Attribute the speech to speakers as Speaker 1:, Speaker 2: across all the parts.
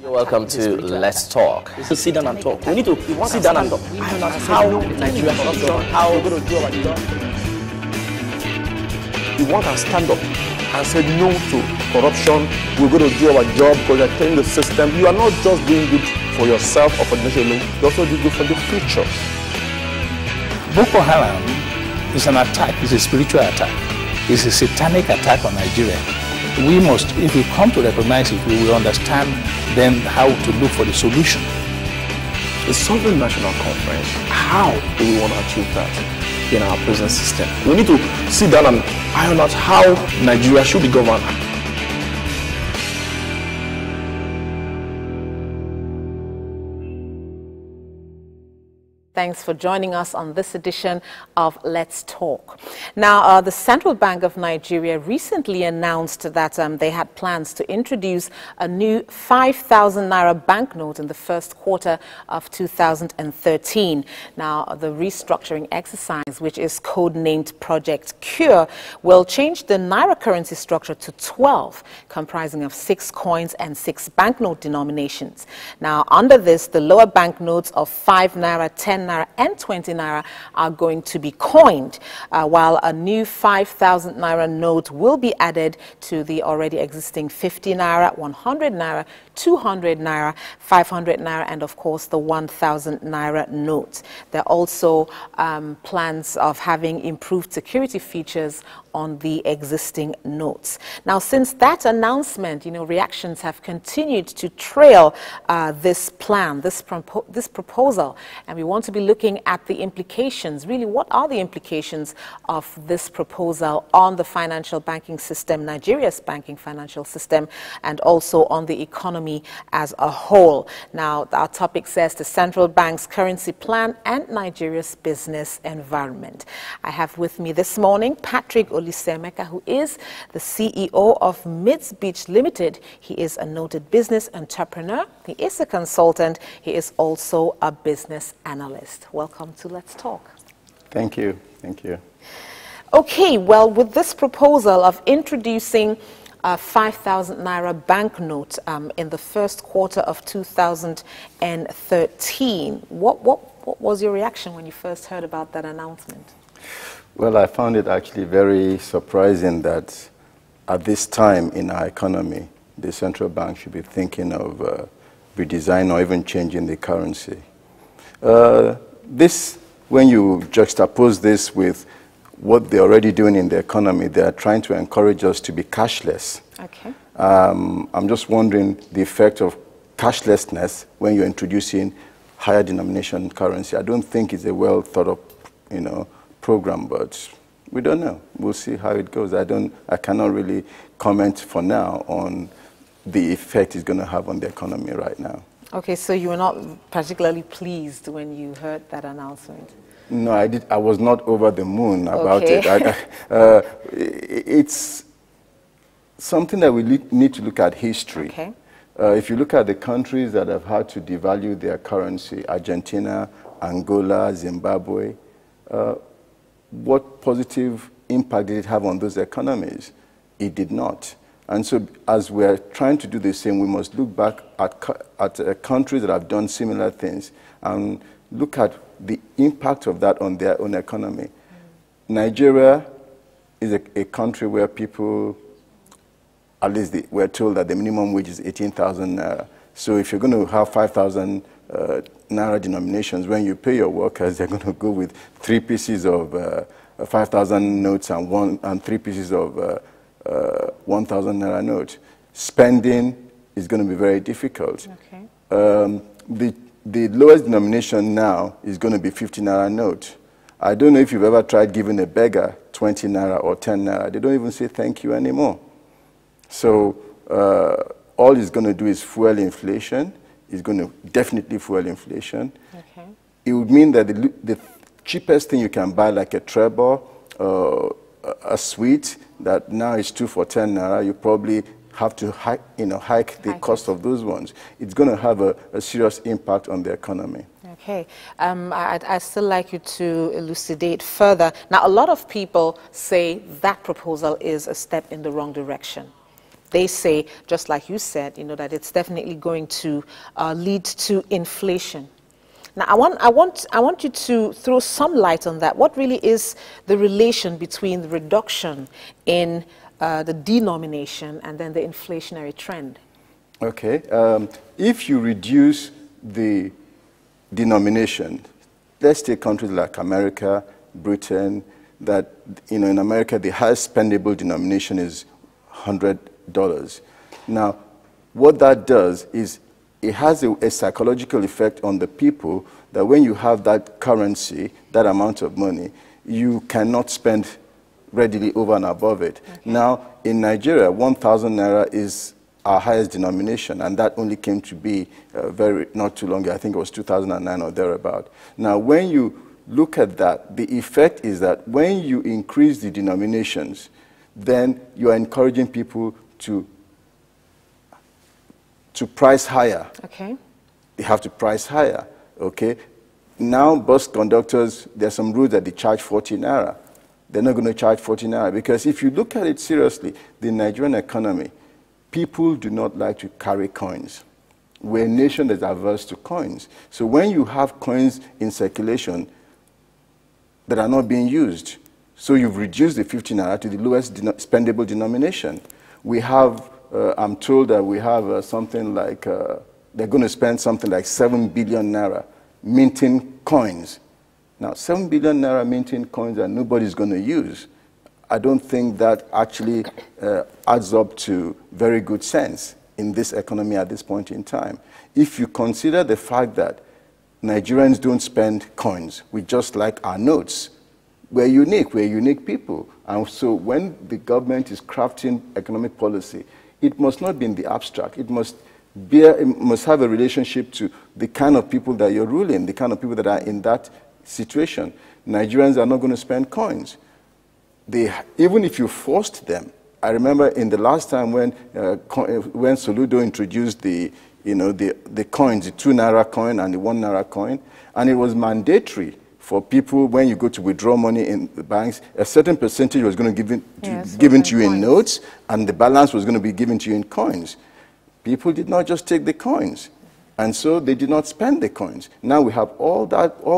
Speaker 1: You're welcome to Let's Talk.
Speaker 2: So sit down and talk. We need to sit down and talk. How Nigeria should run, how we're going to do our job. You want to stand up and say no to corruption. We're going to do our job because you're telling the system. You are not just doing good for yourself or for the nation alone. You also do good for the future.
Speaker 3: Boko Haram is an attack. It's a spiritual attack. It's a satanic attack on Nigeria. We must, if we come to recognize it, we will understand then how to look for the solution.
Speaker 2: The Sovereign National Conference, how do we want to achieve that in our prison system? We need to sit down and iron out how Nigeria should be governed.
Speaker 4: Thanks for joining us on this edition of Let's Talk. Now, the Central Bank of Nigeria recently announced that they had plans to introduce a new 5,000 naira banknote in the first quarter of 2013. Now, the restructuring exercise, which is codenamed Project Cure, will change the naira currency structure to 12, comprising of 6 coins and 6 banknote denominations. Now, under this, the lower banknotes of 5 naira, 10 naira and 20 naira are going to be coined, while a new 5,000 naira note will be added to the already existing 50 naira, 100 naira, 200 naira, 500 naira, and of course the 1,000 naira note. There are also plans of having improved security features on the existing notes. Now, since that announcement, reactions have continued to trail this plan, this proposal, and we want to be looking at the implications. Really, what are the implications of this proposal on the financial banking system, Nigeria's banking financial system, and also on the economy as a whole? Now, our topic says the central bank's currency plan and Nigeria's business environment. I have with me this morning Patrick Olisemeka, who is the CEO of Mids Beach Limited. He is a noted business entrepreneur. He is a consultant. He is also a business analyst. Welcome to Let's Talk.
Speaker 5: Thank you. Thank you.
Speaker 4: Okay, well, with this proposal of introducing a 5,000 naira banknote in the first quarter of 2013, what was your reaction when you first heard about that announcement?
Speaker 5: Well, I found it actually very surprising that at this time in our economy, the central bank should be thinking of redesign or even changing the currency. When you juxtapose this with what they're already doing in the economy, they are trying to encourage us to be cashless.
Speaker 4: Okay.
Speaker 5: I'm just wondering the effect of cashlessness when you're introducing higher denomination currency. I don't think it's a well thought of, program, but we don't know. We'll see how it goes. I cannot really comment for now on the effect it's going to have on the economy right now.
Speaker 4: Okay, so you were not particularly pleased when you heard that announcement?
Speaker 5: No, I was not over the moon about it. It's something that we need to look at history.
Speaker 4: Okay.
Speaker 5: If you look at the countries that have had to devalue their currency, Argentina, Angola, Zimbabwe, what positive impact did it have on those economies? It did not. And so as we're trying to do the same, we must look back at countries that have done similar things and look at the impact of that on their own economy. Nigeria is a country where people, at least we're told that the minimum wage is 18,000 naira. So if you're going to have 5,000 naira denominations, when you pay your workers, they're going to go with 3 pieces of 5,000 notes and 3 pieces of 1,000 naira note. Spending is going to be very difficult.
Speaker 4: Okay.
Speaker 5: The lowest denomination now is going to be 50 naira note. I don't know if you've ever tried giving a beggar 20 naira or 10 naira. They don't even say thank you anymore. So all it's going to do is fuel inflation. It's going to definitely fuel inflation.
Speaker 4: Okay.
Speaker 5: It would mean that the cheapest thing you can buy, like a treble, a sweet that now is 2 for 10 naira, you probably have to hike the cost of those ones. It's going to have a serious impact on the economy.
Speaker 4: Okay. I'd still like you to elucidate further. Now, a lot of people say that proposal is a step in the wrong direction. they say, just like you said, that it's definitely going to lead to inflation. Now, I want you to throw some light on that. What really is the relation between the reduction in the denomination and then the inflationary trend?
Speaker 5: Okay. If you reduce the denomination, let's take countries like America, Britain, that, in America, the highest spendable denomination is $100. Now, what that does is it has a psychological effect on the people that when you have that currency, that amount of money, you cannot spend readily over and above it. Okay. Now, in Nigeria, 1,000 naira is our highest denomination, and that only came to be not too long ago. I think it was 2009 or thereabout. Now, when you look at that, the effect is that when you increase the denominations, then you are encouraging people to price higher.
Speaker 4: Okay.
Speaker 5: They have to price higher, okay? Now, bus conductors, there are some routes that they charge 40 naira. They're not going to charge 40 naira because if you look at it seriously, the Nigerian economy, people do not like to carry coins. We're a nation that's averse to coins. So when you have coins in circulation that are not being used, so you've reduced the 50 naira to the lowest spendable denomination. We have, I'm told that we have something like, they're going to spend something like 7 billion naira minting coins. Now, 7 billion naira minting coins that nobody's going to use, I don't think that actually adds up to very good sense in this economy at this point in time. If you consider the fact that Nigerians don't spend coins, we just like our notes. We're unique people. And so when the government is crafting economic policy, it must not be in the abstract. It must have a relationship to the kind of people that you're ruling, the kind of people that are in that situation. Nigerians are not going to spend coins. Even if you forced them, I remember in the last time when Soludo introduced the coins, the 2 naira coin and the 1 naira coin, and it was mandatory for people when you go to withdraw money in the banks, a certain percentage was going to be given to you in notes, and the balance was going to be given to you in coins. People did not just take the coins, and so they did not spend the coins. Now we have all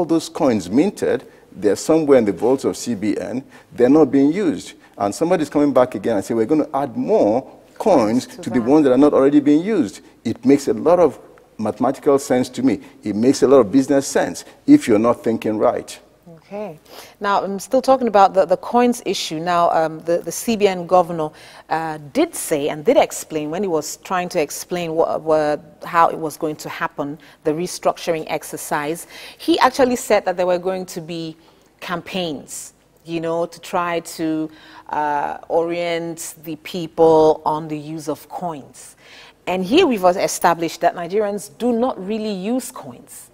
Speaker 5: those coins minted. They're somewhere in the vaults of CBN. They're not being used. And somebody's coming back again and say, we're going to add more coins to the ones that are not already being used. It makes a lot of mathematical sense to me. It makes a lot of business sense if you're not thinking right.
Speaker 4: Okay. Now, I'm still talking about the coins issue. Now, the CBN governor did say and did explain when he was trying to explain how it was going to happen, the restructuring exercise. He actually said that there were going to be campaigns, to try to orient the people on the use of coins. And here we've established that Nigerians do not really use coins.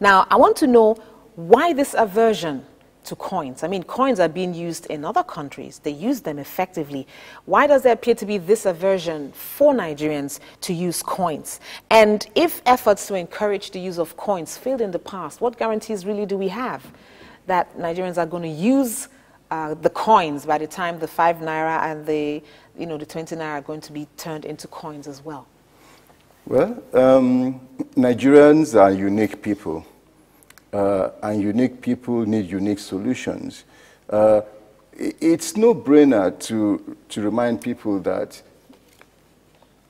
Speaker 4: Now, I want to know why this aversion to coins. I mean, coins are being used in other countries. They use them effectively. Why does there appear to be this aversion for Nigerians to use coins? And if efforts to encourage the use of coins failed in the past, what guarantees really do we have that Nigerians are going to use the coins by the time the 5 naira and the 20 naira are going to be turned into coins as well?
Speaker 5: Well, Nigerians are unique people. And unique people need unique solutions. It's no brainer to remind people that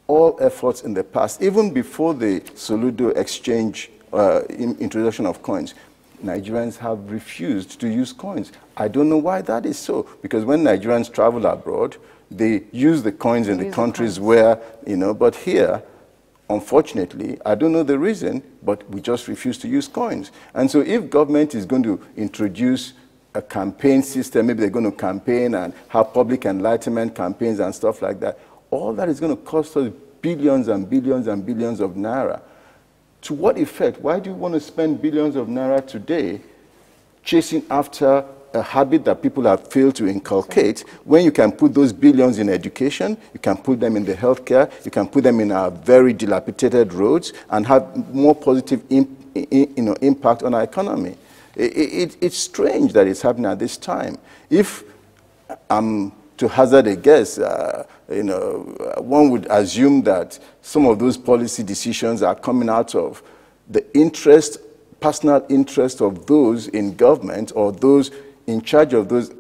Speaker 5: all efforts in the past, even before the Soludo exchange introduction of coins, Nigerians have refused to use coins. I don't know why that is so, because when Nigerians travel abroad, they use the coins in the countries where, but here, unfortunately, I don't know the reason, but we just refuse to use coins. And so if government is going to introduce a campaign system, maybe they're going to campaign and have public enlightenment campaigns and stuff like that, all that is going to cost us billions and billions and billions of naira. To what effect? Why do you want to spend billions of naira today chasing after a habit that people have failed to inculcate, when you can put those billions in education, you can put them in the healthcare, you can put them in our very dilapidated roads and have more positive impact on our economy. It's strange that it's happening at this time. If I'm to hazard a guess, one would assume that some of those policy decisions are coming out of the personal interest of those in government or those in charge of those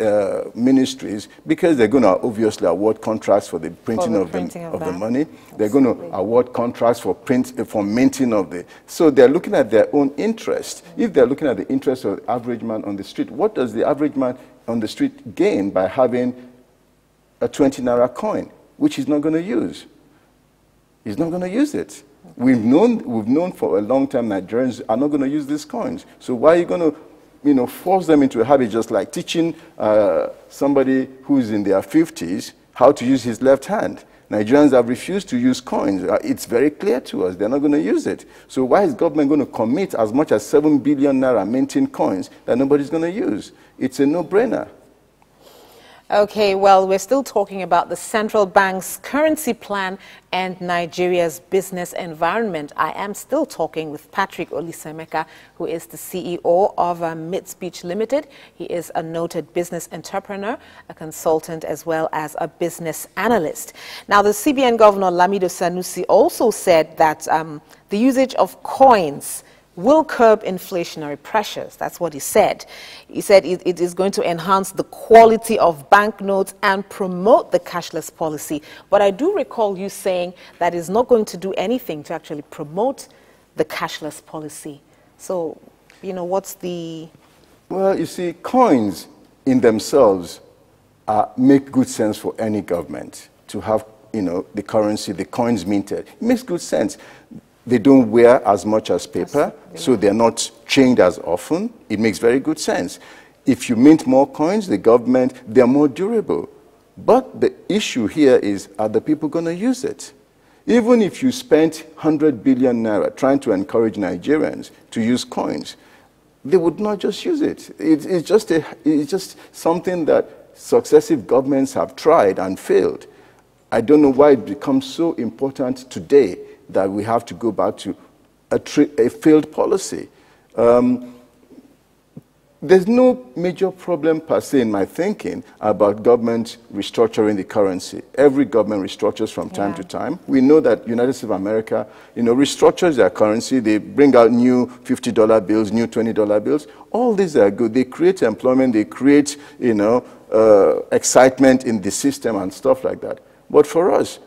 Speaker 5: ministries, because they're going to obviously award contracts for the printing of the money. They're going to award contracts for minting of the. So they're looking at their own interest. If they're looking at the interest of the average man on the street, what does the average man on the street gain by having a 20 naira coin, which he's not going to use? He's not going to use it. We've known for a long time Nigerians are not going to use these coins. So why are you going to force them into a habit, just like teaching somebody who's in their 50s how to use his left hand? Nigerians have refused to use coins. It's very clear to us they're not going to use it. So why is government going to commit as much as 7 billion naira minting coins that nobody's going to use? It's a no-brainer.
Speaker 4: Okay, well, we're still talking about the central bank's currency plan and Nigeria's business environment. I am still talking with Patrick Olisaemeka, who is the CEO of Mid-Speech Limited. He is a noted business entrepreneur, a consultant, as well as a business analyst. Now, the CBN Governor Lamido Sanusi also said that the usage of coins will curb inflationary pressures. That's what he said. He said it is going to enhance the quality of banknotes and promote the cashless policy. But I do recall you saying that it's not going to do anything to actually promote the cashless policy. So, what's the...
Speaker 5: Well, you see, coins in themselves make good sense for any government to have, the currency, the coins minted. It makes good sense. They don't wear as much as paper, so they're not changed as often. It makes very good sense. If you mint more coins, the government, they're more durable. But the issue here is, are the people going to use it? Even if you spent 100 billion naira trying to encourage Nigerians to use coins, they would not just use it. It's just something that successive governments have tried and failed. I don't know why it becomes so important today that we have to go back to a failed policy. There's no major problem per se in my thinking about government restructuring the currency. Every government restructures from time to time. We know that United States of America, restructures their currency. They bring out new $50 bills, new $20 bills. All these are good. They create employment. They create, excitement in the system and stuff like that. But for us,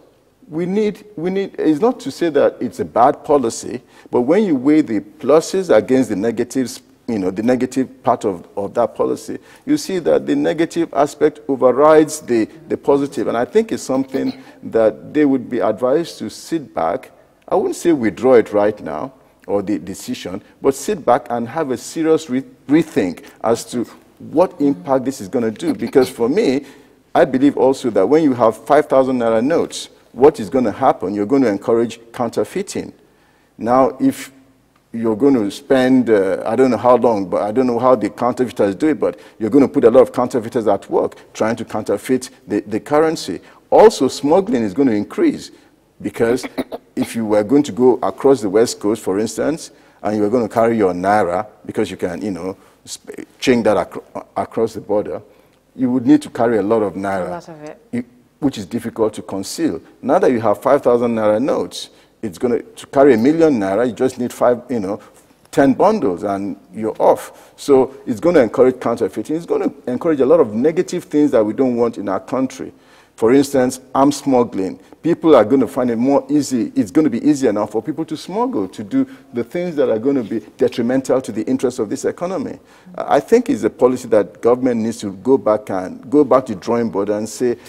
Speaker 5: we need, it's not to say that it's a bad policy, but when you weigh the pluses against the negatives, the negative part of that policy, you see that the negative aspect overrides the positive. And I think it's something that they would be advised to sit back. I wouldn't say withdraw it right now, or the decision, but sit back and have a serious rethink as to what impact this is going to do. Because for me, I believe also that when you have 5,000 naira notes, what is going to happen? You're going to encourage counterfeiting. Now, if you're going to spend, I don't know how long, but I don't know how the counterfeiters do it, but you're going to put a lot of counterfeiters at work trying to counterfeit the currency. Also, smuggling is going to increase because if you were going to go across the West Coast, for instance, and you were going to carry your naira, because you can, change that across the border, you would need to carry a lot of naira.
Speaker 4: A lot of it.
Speaker 5: Which is difficult to conceal. Now that you have 5,000 naira notes, it's going to carry 1 million naira, you just need 10 bundles and you're off. So it's going to encourage counterfeiting. It's going to encourage a lot of negative things that we don't want in our country. For instance, arms smuggling. People are going to find it more easy. It's going to be easier now for people to smuggle, to do the things that are going to be detrimental to the interests of this economy. I think it's a policy that government needs to go back to the drawing board and say,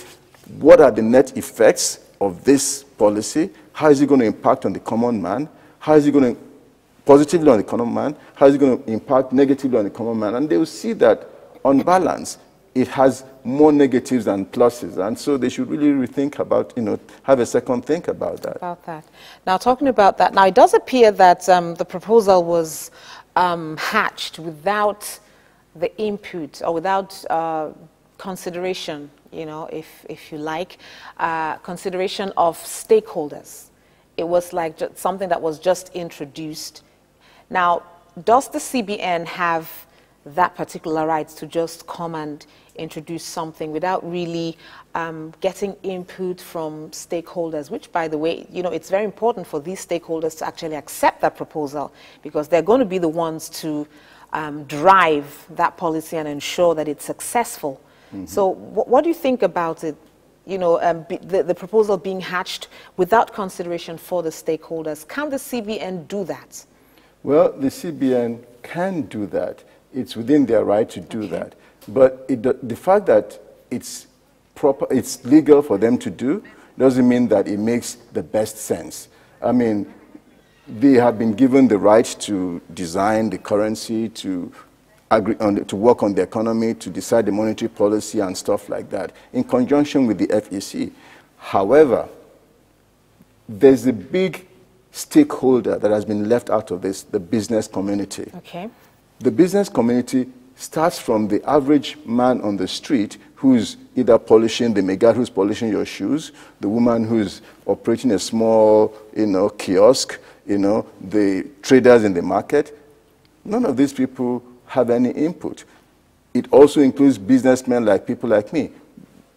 Speaker 5: what are the net effects of this policy? How is it going to impact on the common man? How is it going to positively on the common man? How is it going to impact negatively on the common man? And they will see that on balance, it has more negatives than pluses. And so they should really rethink about, have a second think about that.
Speaker 4: Now, talking about that, now it does appear that the proposal was hatched without the input or without consideration, if you like, consideration of stakeholders. It was like something that was just introduced. Now, does the CBN have that particular right to just come and introduce something without really getting input from stakeholders, which, by the way, it's very important for these stakeholders to actually accept that proposal, because they're going to be the ones to drive that policy and ensure that it's successful. So what do you think about it? The proposal being hatched without consideration for the stakeholders. Can the CBN do that?
Speaker 5: Well, the CBN can do that. It's within their right to do that. But the fact that it's legal for them to do doesn't mean that it makes the best sense. I mean, they have been given the right to design the currency, to work on the economy, to decide the monetary policy and stuff like that, in conjunction with the FEC. However, there's a big stakeholder that has been left out of this, the business community.
Speaker 4: Okay.
Speaker 5: The business community starts from the average man on the street who's either polishing, the megad who's polishing your shoes, the woman who's operating a small, kiosk, the traders in the market. None of these people have any input. It also includes businessmen like people like me.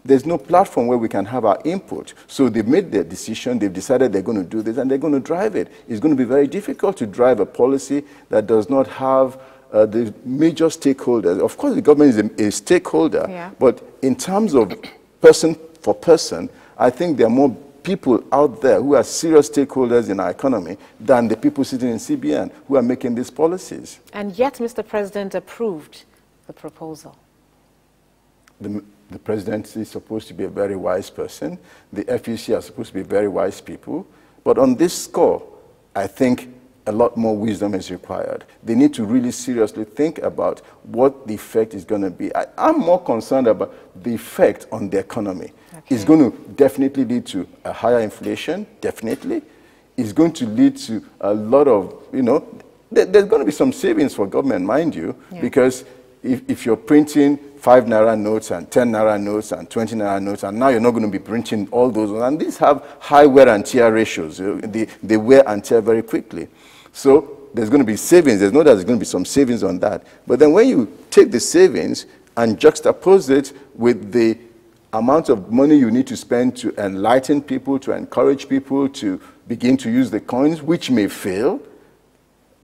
Speaker 5: There's no platform where we can have our input. So they've made their decision, they've decided they're going to do this, and they're going to drive it. It's going to be very difficult to drive a policy that does not have the major stakeholders. Of course, the government is a stakeholder, but in terms of person for person, I think there are more people out there who are serious stakeholders in our economy than the people sitting in CBN who are making these policies.
Speaker 4: And yet, Mr. President approved the proposal.
Speaker 5: The president is supposed to be a very wise person. The FEC are supposed to be very wise people. But on this score, I think a lot more wisdom is required. They need to really seriously think about what the effect is going to be. I'm more concerned about the effect on the economy. Okay. It's going to definitely lead to a higher inflation, definitely. It's going to lead to a lot of, there's going to be some savings for government, mind you, because if you're printing 5 Naira notes and 10 Naira notes and 20 Naira notes, and now you're not going to be printing all those, and these have high wear and tear ratios. They wear and tear very quickly. So there's going to be savings. There's going to be some savings on that. But then when you take the savings and juxtapose it with the amount of money you need to spend to enlighten people, to encourage people to begin to use the coins, which may fail,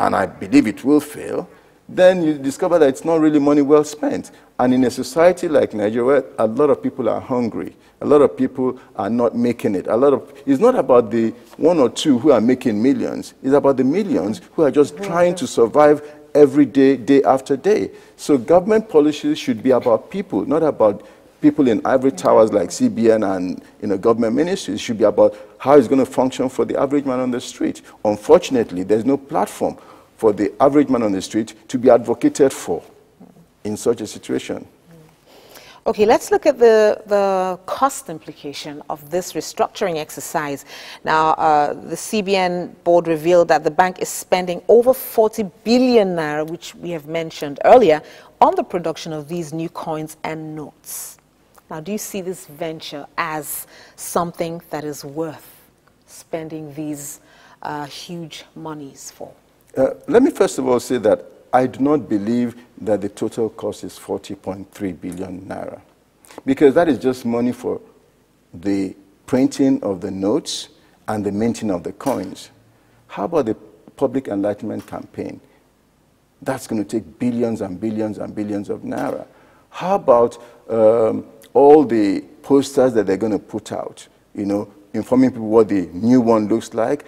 Speaker 5: and I believe it will fail, then you discover that it's not really money well spent. And in a society like Nigeria, where a lot of people are hungry, a lot of people are not making it. It's not about the 1 or 2 who are making millions. It's about the millions who are just trying to survive every day, day after day. So government policies should be about people, not about people in ivory towers like CBN and government ministries. It should be about how it's going to function for the average man on the street. Unfortunately, there's no platform for the average man on the street to be advocated for in such a situation.
Speaker 4: Okay, let's look at the cost implication of this restructuring exercise. Now, the CBN board revealed that the bank is spending over 40 billion naira, which we have mentioned earlier, on the production of these new coins and notes. Now, do you see this venture as something that is worth spending these huge monies for?
Speaker 5: Let me first of all say that I do not believe that the total cost is 40.3 billion naira, because that is just money for the printing of the notes and the minting of the coins. How about the public enlightenment campaign? That's going to take billions and billions and billions of naira. How about all the posters that they're going to put out, informing people what the new one looks like?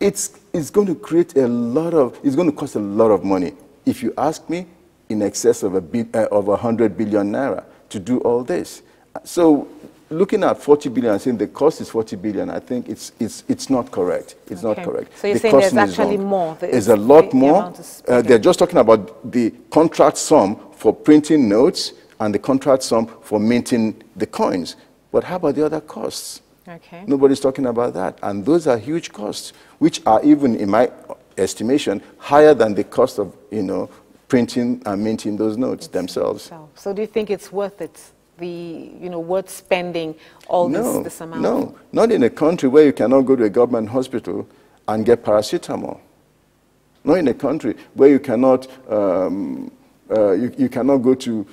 Speaker 5: It's going to create it's going to cost a lot of money. If you ask me, in excess of 100 billion naira to do all this. So looking at 40 billion and saying the cost is 40 billion, I think it's not correct. It's not correct.
Speaker 4: So you're saying there's actually more?
Speaker 5: There's a lot more. They're just talking about the contract sum for printing notes and the contract sum for minting the coins. But how about the other costs?
Speaker 4: Okay.
Speaker 5: Nobody's talking about that. And those are huge costs, which are even, in my estimation, higher than the cost of, printing and minting those notes themselves.
Speaker 4: So do you think it's worth it? Worth spending all this amount?
Speaker 5: No, not in a country where you cannot go to a government hospital and get paracetamol. Not in a country where you cannot, you cannot go to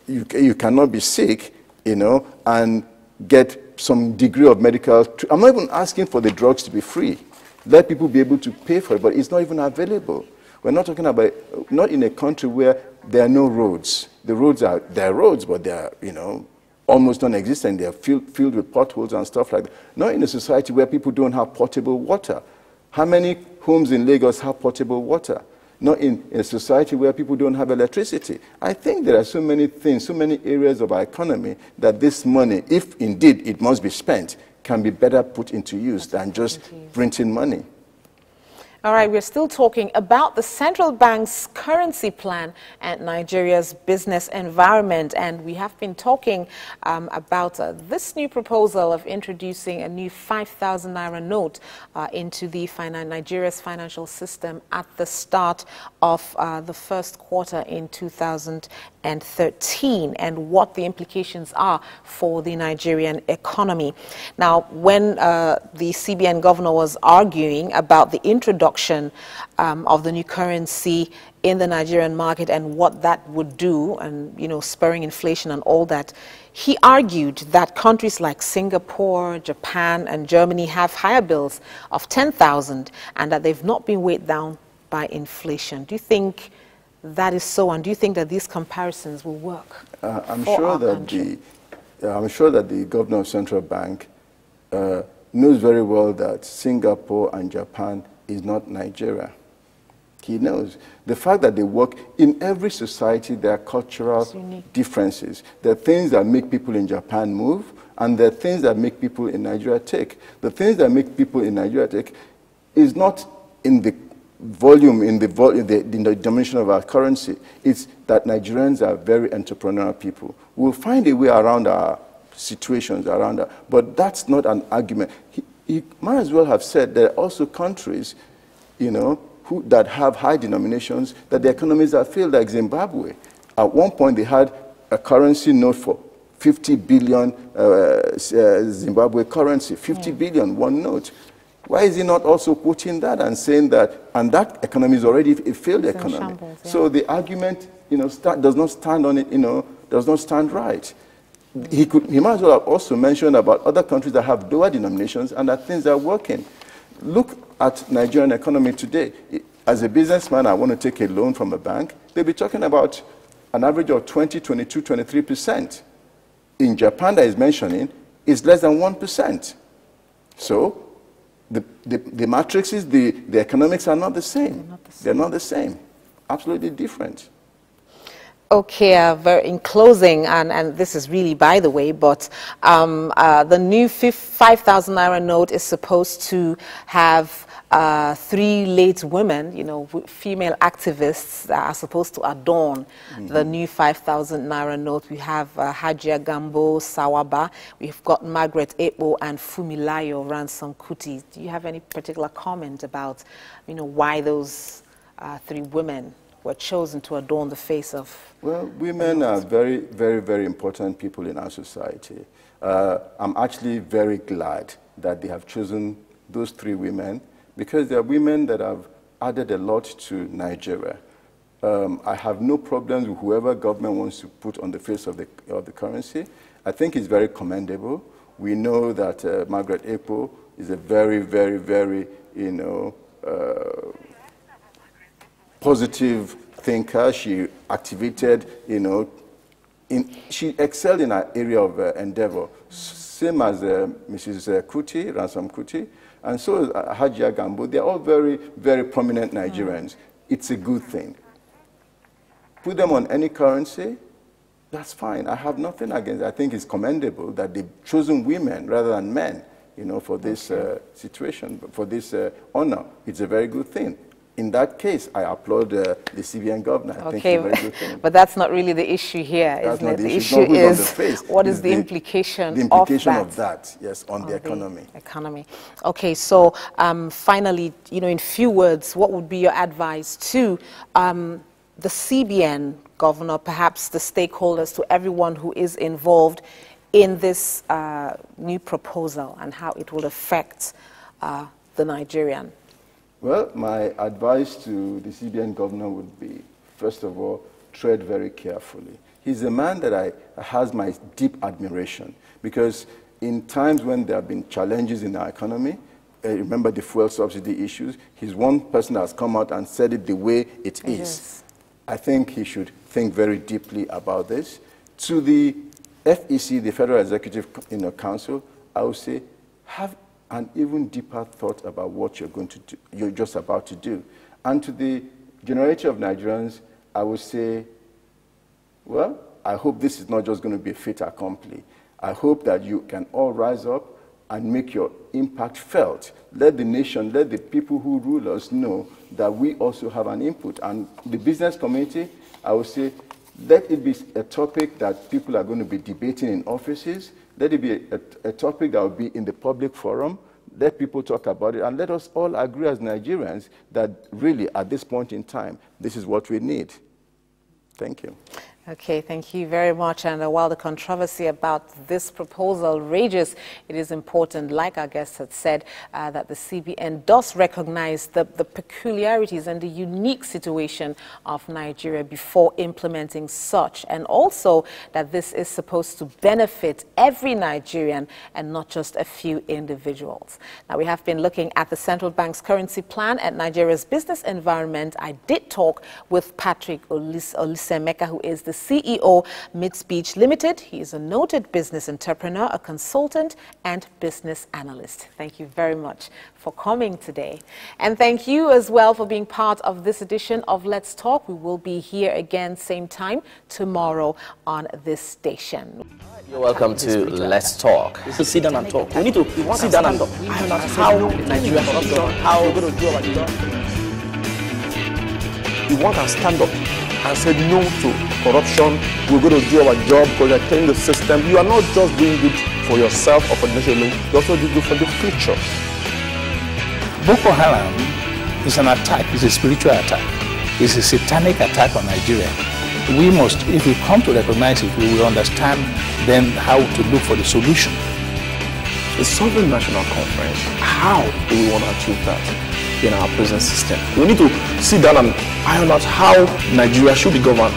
Speaker 5: you cannot be sick, and get some degree of medical. I'm not even asking for the drugs to be free. Let people be able to pay for it, but it's not even available. We're not talking about, not in a country where there are no roads. The roads there are roads, but they are, almost non-existent. They are filled with potholes and stuff like that. Not in a society where people don't have potable water. How many homes in Lagos have potable water? Not in a society where people don't have electricity. I think there are so many things, so many areas of our economy that this money, if indeed it must be spent, can be better put into use than just printing money.
Speaker 4: All right, we're still talking about the central bank's currency plan and Nigeria's business environment. And we have been talking about this new proposal of introducing a new 5,000 naira note into the Nigeria's financial system at the start of the first quarter in 2013, and what the implications are for the Nigerian economy. Now, when the CBN governor was arguing about the introduction of the new currency in the Nigerian market and what that would do, and spurring inflation and all that, he argued that countries like Singapore, Japan, and Germany have higher bills of 10,000 and that they've not been weighed down by inflation. Do you think that is so, and do you think that these comparisons will work?
Speaker 5: I'm sure that the governor of central bank knows very well that Singapore and Japan is not Nigeria. He knows. The fact that they work in every society, there are cultural differences. There are things that make people in Japan move, and there are things that make people in Nigeria take. The things that make people in Nigeria take is not in the volume, in the diminution of our currency. It's that Nigerians are very entrepreneurial people. We'll find a way around our situations, but that's not an argument. He might as well have said there are also countries, that have high denominations, that the economies are failed, like Zimbabwe. At one point, they had a currency note for 50 billion Zimbabwe currency, 50 billion, one note. Why is he not also quoting that and saying that, and that economy is already a failed economy? Shambles, yeah. So the argument, does not stand on it, does not stand right. He might as well have also mentioned about other countries that have lower denominations and that things are working. Look at Nigerian economy today. As a businessman, I want to take a loan from a bank. They'll be talking about an average of 20, 22, 23%. In Japan, that is mentioning, is less than 1%. So the matrices, the economics are not the same. They're not the same. Absolutely different.
Speaker 4: Okay, in closing, and this is really by the way, but the new 5,000 naira note is supposed to have 3 late women, female activists that are supposed to adorn the new 5,000 naira note. We have Hajia Gambo Sawaba, we've got Margaret Ekpo and Fumilayo Ransom Kuti. Do you have any particular comment about, why those 3 women were chosen to adorn the face of?
Speaker 5: Well, women are very, very, very important people in our society. I'm actually very glad that they have chosen those 3 women, because they are women that have added a lot to Nigeria. I have no problems with whoever government wants to put on the face of the currency. I think it's very commendable. We know that Margaret Ekpo is a very, very, very, positive thinker. She activated, she excelled in her area of endeavor, same as Mrs. Kuti, Ransom Kuti, and so is Hajia Gambo. They're all very, very prominent Nigerians. It's a good thing. Put them on any currency, that's fine. I have nothing against it. I think it's commendable that they've chosen women rather than men, for this situation, for this honor. It's a very good thing. In that case, I applaud the CBN governor. I think it's a very good thing.
Speaker 4: But that's not really the issue here, isn't it? The issue is what is the implication
Speaker 5: of that, yes, on the economy.
Speaker 4: Okay, so finally, in few words, what would be your advice to the CBN governor, perhaps the stakeholders, to everyone who is involved in this new proposal and how it will affect the Nigerian?
Speaker 5: Well, my advice to the CBN governor would be, first of all, tread very carefully. He's a man that has my deep admiration, because in times when there have been challenges in our economy, remember the fuel subsidy issues, he's one person that has come out and said it the way it is. Yes. I think he should think very deeply about this. To the FEC, the Federal Executive Council, I would say, have an even deeper thought about what you're just about to do. And to the generality of Nigerians, I would say, well, I hope this is not just going to be a fait accompli. I hope that you can all rise up and make your impact felt. Let the nation, let the people who rule us know that we also have an input. And the business community, I would say, let it be a topic that people are going to be debating in offices. Let it be a topic that will be in the public forum. Let people talk about it, and let us all agree as Nigerians that really, at this point in time, this is what we need. Thank you.
Speaker 4: Okay, thank you very much. And while the controversy about this proposal rages, it is important, like our guest had said, that the CBN does recognize the peculiarities and the unique situation of Nigeria before implementing such, and also that this is supposed to benefit every Nigerian and not just a few individuals. Now, we have been looking at the central bank's currency plan and Nigeria's business environment. I did talk with Patrick Olisemeka, who is the CEO, Mid-Speech Limited. He is a noted business entrepreneur, a consultant, and business analyst. Thank you very much for coming today. And thank you as well for being part of this edition of Let's Talk. We will be here again, same time, tomorrow on this station.
Speaker 1: You're welcome to Let's Talk.
Speaker 6: We should sit down and talk. We need to sit down and talk. How Nigeria should be done, how we're going to do our job.
Speaker 2: You want to stand up and say no to corruption. We're going to do our job because you're telling the system you are not just doing good for yourself or for the nation, you also do good for the future.
Speaker 3: Boko Haram is an attack, it's a spiritual attack. It's a satanic attack on Nigeria. We must, if we come to recognize it, we will understand then how to look for the solution.
Speaker 6: The Sovereign National Conference, how do we want to achieve that in our present system? We need to sit down and iron out how Nigeria should be governed.